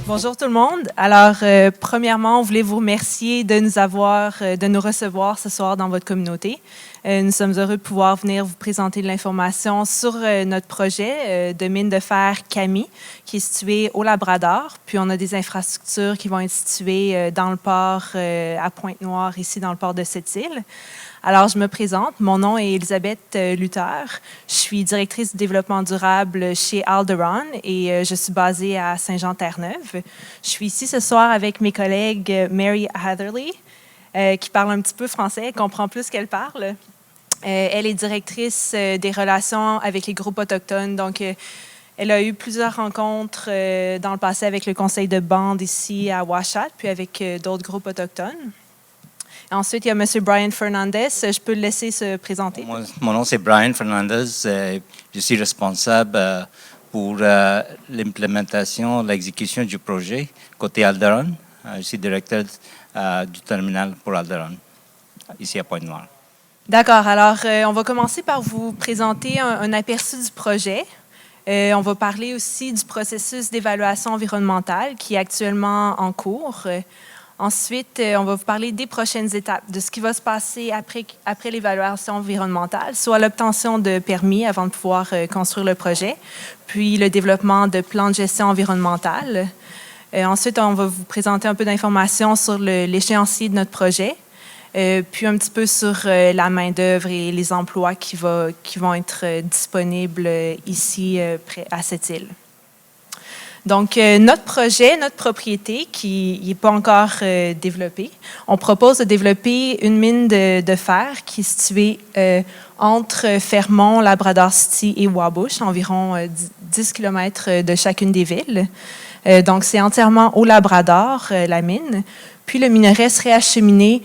Bonjour tout le monde. Alors, premièrement, on voulait vous remercier de nous recevoir ce soir dans votre communauté. Nous sommes heureux de pouvoir venir vous présenter de l'information sur notre projet de mine de fer Kami, qui est situé au Labrador. Puis, on a des infrastructures qui vont être situées dans le port à Pointe-Noire, ici dans le port de Sept-Îles. Alors, je me présente. Mon nom est Elisabeth Luther. Je suis directrice du développement durable chez Alderon et je suis basée à Saint-Jean-Terre-Neuve. Je suis ici ce soir avec mes collègues Mary Hatherley, qui parle un petit peu français, elle comprend plus qu'elle parle. Elle est directrice des relations avec les groupes autochtones. Donc, elle a eu plusieurs rencontres dans le passé avec le conseil de bande ici à Ouachat, puis avec d'autres groupes autochtones. Ensuite, il y a M. Brian Fernandez. Je peux le laisser se présenter. Mon nom, c'est Brian Fernandez. Je suis responsable pour l'implémentation, l'exécution du projet côté Alderon. Je suis directeur du terminal pour Alderon, ici à Pointe-Noire. D'accord. Alors, on va commencer par vous présenter un aperçu du projet. On va parler aussi du processus d'évaluation environnementale qui est actuellement en cours. Ensuite, on va vous parler des prochaines étapes, de ce qui va se passer après l'évaluation environnementale, soit l'obtention de permis avant de pouvoir construire le projet, puis le développement de plans de gestion environnementale. Ensuite, on va vous présenter un peu d'informations sur l'échéancier de notre projet, puis un petit peu sur la main-d'œuvre et les emplois qui vont être disponibles ici à cette île. Donc, notre projet, notre propriété, qui n'est pas encore développée, on propose de développer une mine de fer qui est située entre Fermont, Labrador City et Wabush, environ 10 km de chacune des villes. Donc, c'est entièrement au Labrador, la mine. Puis, le minerai serait acheminé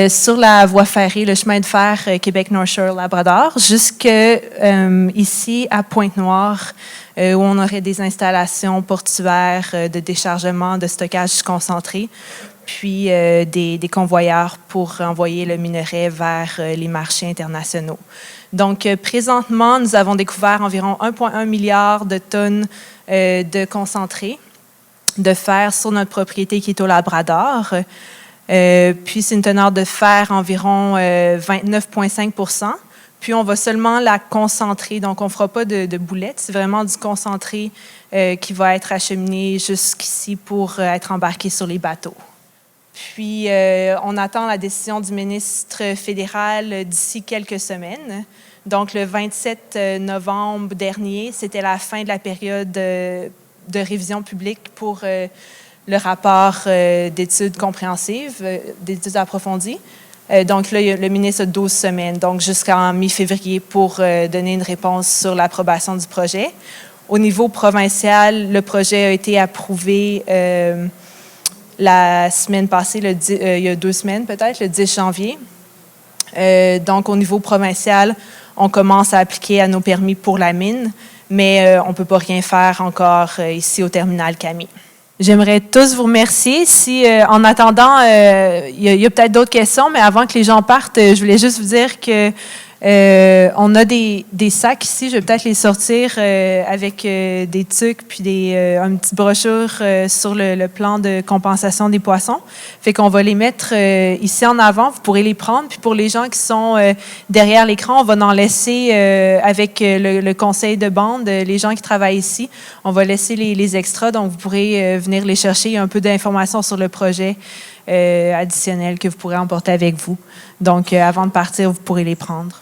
sur la voie ferrée, le chemin de fer Québec-North Shore-Labrador, jusqu'ici à Pointe-Noire, où on aurait des installations portuaires de déchargement, de stockage concentré, puis des convoyeurs pour envoyer le minerai vers les marchés internationaux. Donc, présentement, nous avons découvert environ 1,1 milliard de tonnes de concentré de fer sur notre propriété qui est au Labrador. Puis, c'est une teneur de fer environ 29,5 %. Puis, on va seulement la concentrer. Donc, on ne fera pas de boulettes. C'est vraiment du concentré qui va être acheminé jusqu'ici pour être embarqué sur les bateaux. Puis, on attend la décision du ministre fédéral d'ici quelques semaines. Donc, le 27 novembre dernier, c'était la fin de la période de révision publique pour le rapport d'études compréhensives, d'études approfondies. Donc là, le ministre a 12 semaines, donc jusqu'en mi-février pour donner une réponse sur l'approbation du projet. Au niveau provincial, le projet a été approuvé la semaine passée, il y a 2 semaines peut-être, le 10 janvier. Donc au niveau provincial, on commence à appliquer à nos permis pour la mine, mais on ne peut pas rien faire encore ici au terminal Kami. J'aimerais tous vous remercier. Si, en attendant, il y a peut-être d'autres questions, mais avant que les gens partent, je voulais juste vous dire que on a des sacs ici. Je vais peut-être les sortir avec des tucs puis une petite brochure sur le plan de compensation des poissons. Fait qu'on va les mettre ici en avant. Vous pourrez les prendre. Puis pour les gens qui sont derrière l'écran, on va en laisser avec le conseil de bande, les gens qui travaillent ici. On va laisser les extras. Donc, vous pourrez venir les chercher. Il y a un peu d'informations sur le projet additionnel que vous pourrez emporter avec vous. Donc, avant de partir, vous pourrez les prendre.